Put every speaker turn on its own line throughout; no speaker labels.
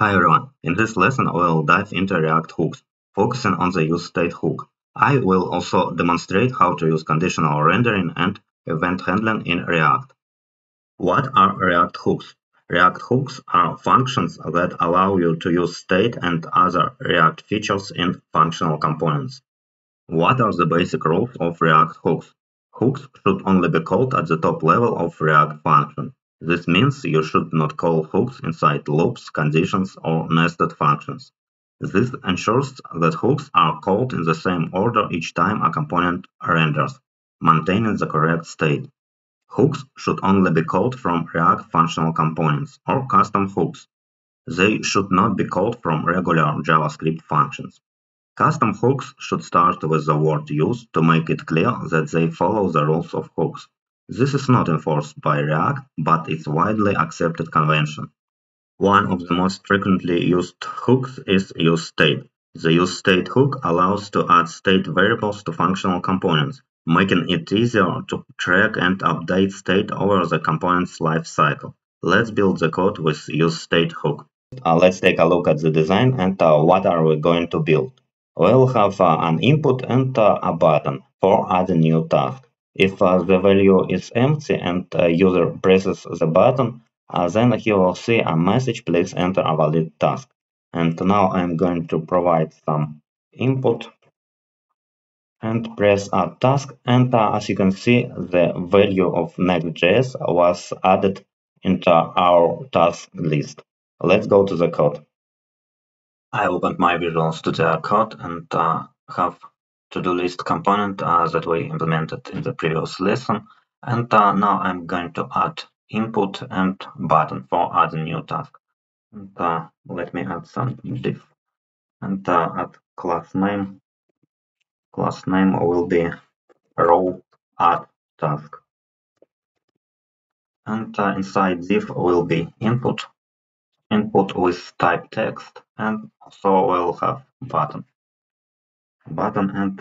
Hi everyone, in this lesson we'll dive into React hooks, focusing on the useState hook. I will also demonstrate how to use conditional rendering and event handling in React. What are React hooks? React hooks are functions that allow you to use state and other React features in functional components. What are the basic rules of React hooks? Hooks should only be called at the top level of React function. This means you should not call hooks inside loops, conditions, or nested functions. This ensures that hooks are called in the same order each time a component renders, maintaining the correct state. Hooks should only be called from React functional components or custom hooks. They should not be called from regular JavaScript functions. Custom hooks should start with the word used to make it clear that they follow the rules of hooks. This is not enforced by React, but it's widely accepted convention. One of the most frequently used hooks is useState. The useState hook allows to add state variables to functional components, making it easier to track and update state over the component's lifecycle. Let's build the code with useState hook. Let's take a look at the design and what are we going to build. We'll have an input and a button for add a new task. If the value is empty and user presses the button, then he will see a message, please enter a valid task. And now I'm going to provide some input and press add task, and as you can see, the value of Next.js was added into our task list. Let's go to the code. I opened my Visual Studio Code and have to-do list component that we implemented in the previous lesson. And now I'm going to add input and button for add a new task. And let me add some div and add class name. Class name will be row add task. And inside div will be input with type text, and also we'll have button and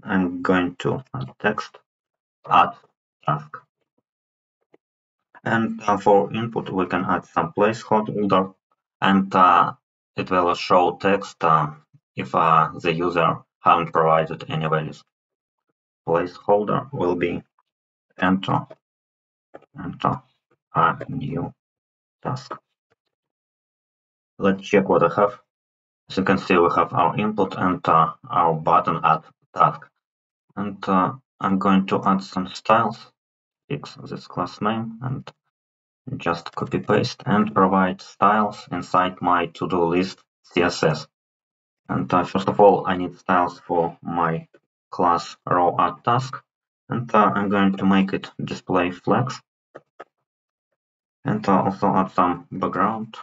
I'm going to add text add task, and for input we can add some placeholder, and it will show text if the user haven't provided any values. Placeholder will be enter a new task. Let's check what I have. As you can see, we have our input and our button add task. And I'm going to add some styles, fix this class name, and just copy paste and provide styles inside my to-do list CSS. And first of all, I need styles for my class row add task. And I'm going to make it display flex. And also add some background.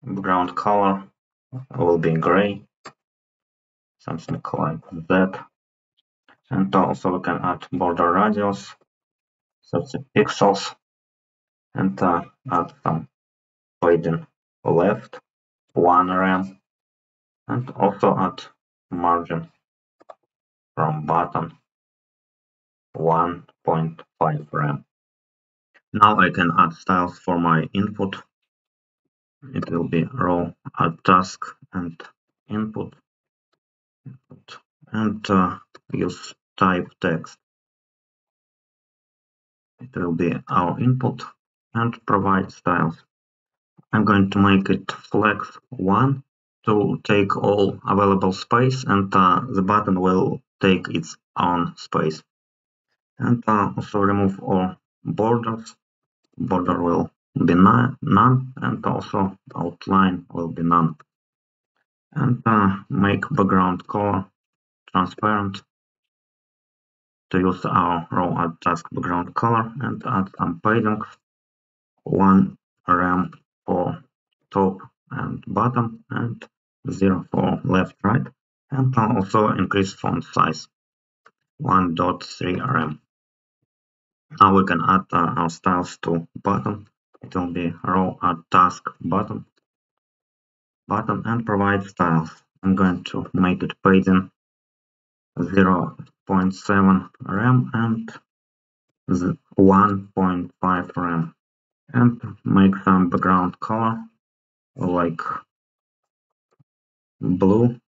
Background color will be gray, something like that. And also we can add border radius, 30 pixels, and add some padding left, 1 rem, and also add margin from button 1.5 rem. Now I can add styles for my input. It will be row add task and input and use type text. It will be our input and provide styles. I'm going to make it flex 1 to take all available space, and the button will take its own space. And also remove all borders. Border will be none, and also outline will be none. And make background color transparent to use our row add task background color, and add some padding, 1 rem for top and bottom, and 0 for left, right, and also increase font size 1.3 rem. Now we can add our styles to button. It will be row add task button and provide styles. I'm going to make it padding 0.7 rem and 1.5 rem, and make some background color like blue,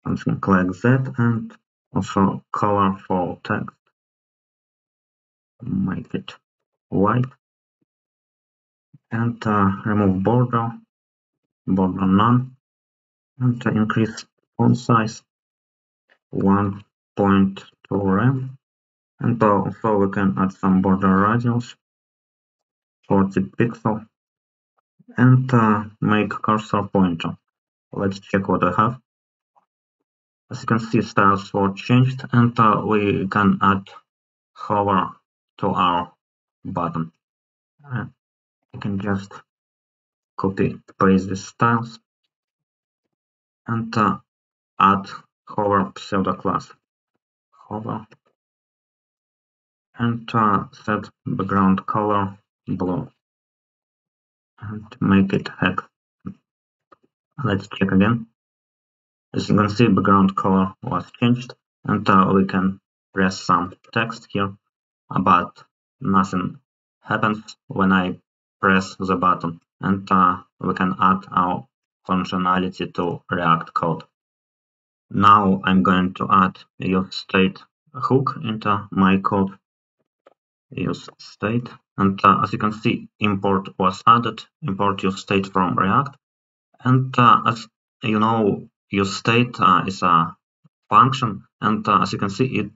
something like that, and also color for text, make it white, and remove border none, and increase font size 1.2 rem, and also we can add some border radius 40 pixels, and make cursor pointer. Let's check what I have. As you can see, styles were changed, and we can add hover to our button. I can just copy paste these styles and add hover pseudo class. Hover and set background color blue and make it hex. Let's check again. As you can see, background color was changed, and we can press some text here, but nothing happens when I press the button, and we can add our functionality to React code. Now I'm going to add use state hook into my code. Use state, and as you can see, import was added. Import use state from React, and as you know, use state is a function, and as you can see, it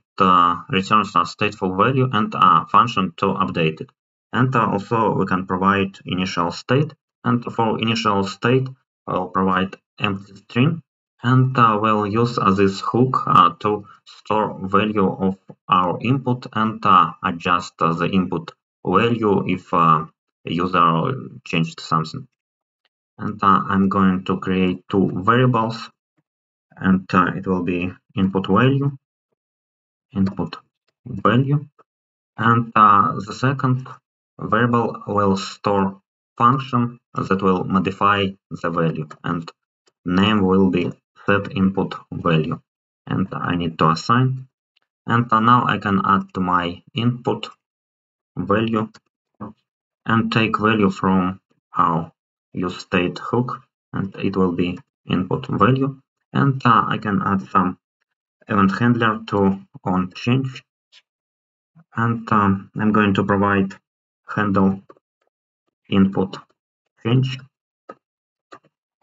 returns a stateful value and a function to update it. And also we can provide initial state, and for initial state I'll provide empty string, and we'll use this hook to store value of our input and adjust the input value if user changed something. And I'm going to create two variables, and it will be input value, and the second variable will store function that will modify the value, and name will be set input value, and I need to assign. And now I can add to my input value and take value from our use state hook, and it will be input value. And I can add some event handler to on change, and I'm going to provide handle input change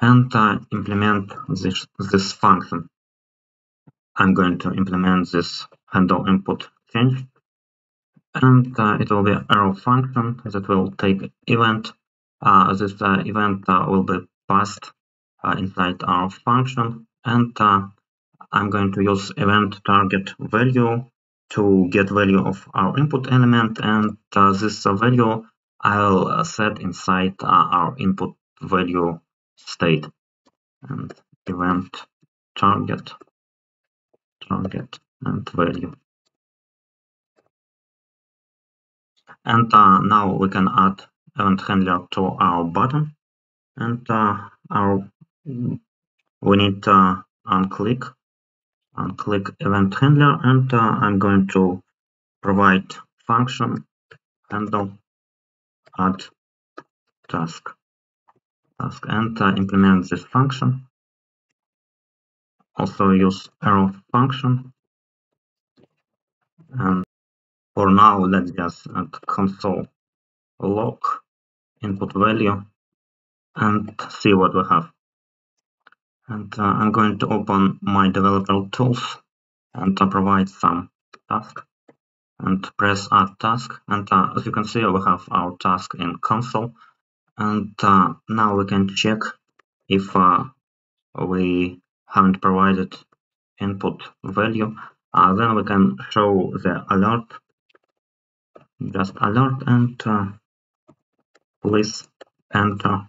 and implement this function. I'm going to implement this handle input change, and it will be arrow function that will take event. This event will be passed inside our function, and I'm going to use event target value to get value of our input element, and this value I'll set inside our input value state, and event target and value. And now we can add event handler to our button, and we need to unclick event handler, and I'm going to provide function handle add task and implement this function. Also use arrow function, and for now let's just add console log input value and see what we have. And I'm going to open my developer tools and provide some task and press add task, and as you can see we have our task in console, and now we can check if we haven't provided input value. Then we can show the alert, just alert, and please enter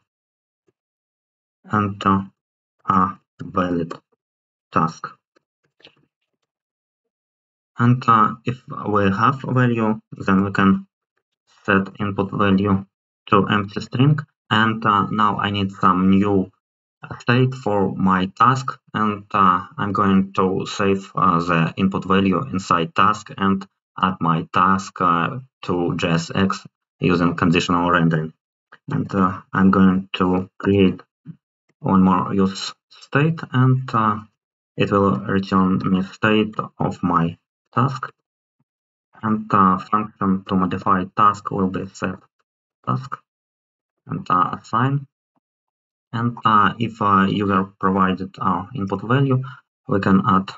a valid task. And if we have a value, then we can set input value to empty string, and now I need some new state for my task, and I'm going to save the input value inside task and add my task to JSX using conditional rendering. and I'm going to create one more use state, and it will return me state of my task, and function to modify task will be set task and assign. And if user provided our input value, we can add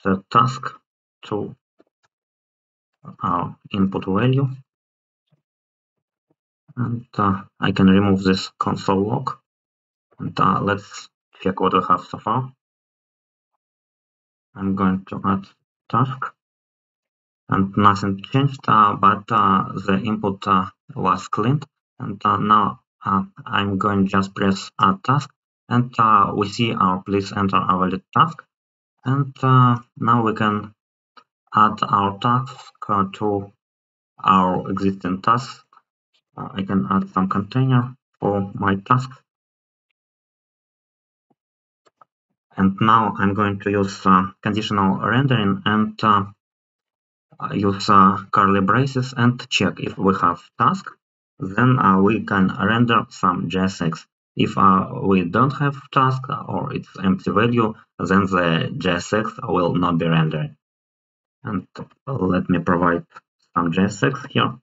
set task to our input value, and I can remove this console log, and let's check what we have so far. I'm going to add task, and nothing changed, but the input was cleaned, and now I'm going to just press add task, and we see our please enter a valid task, and now we can add our task to our existing tasks. I can add some container for my tasks, and now I'm going to use conditional rendering and use curly braces and check if we have task. Then we can render some JSX. If we don't have task or it's empty value, then the JSX will not be rendered. And let me provide some JSX here.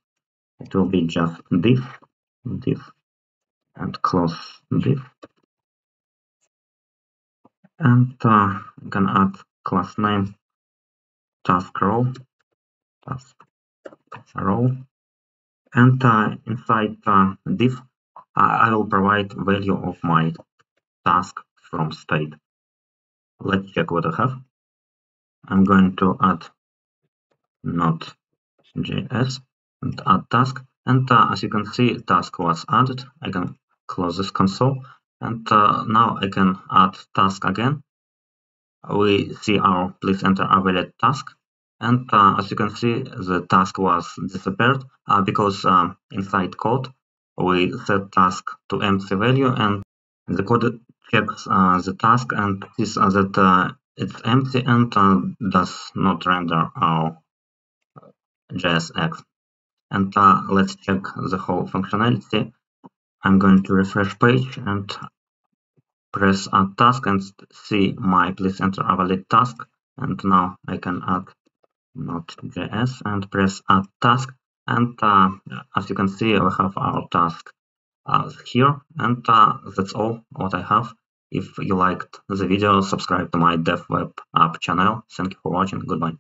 It will be just div, and close div. And I can add class name task row, and inside div I will provide value of my task from state. Let's check what I have. I'm going to add node.js and add task, and as you can see, task was added. I can close this console, and now I can add task again. We see our please enter a valid task, and as you can see, the task was disappeared because inside code we set task to empty value, and the code checks the task and sees that it's empty and does not render our JSX. And let's check the whole functionality. I'm going to refresh page and press add task and see my please enter a valid task. And now I can add node.js and press add task. And as you can see, we have our task here. And that's all what I have. If you liked the video, subscribe to my Dev Web App channel. Thank you for watching. Goodbye.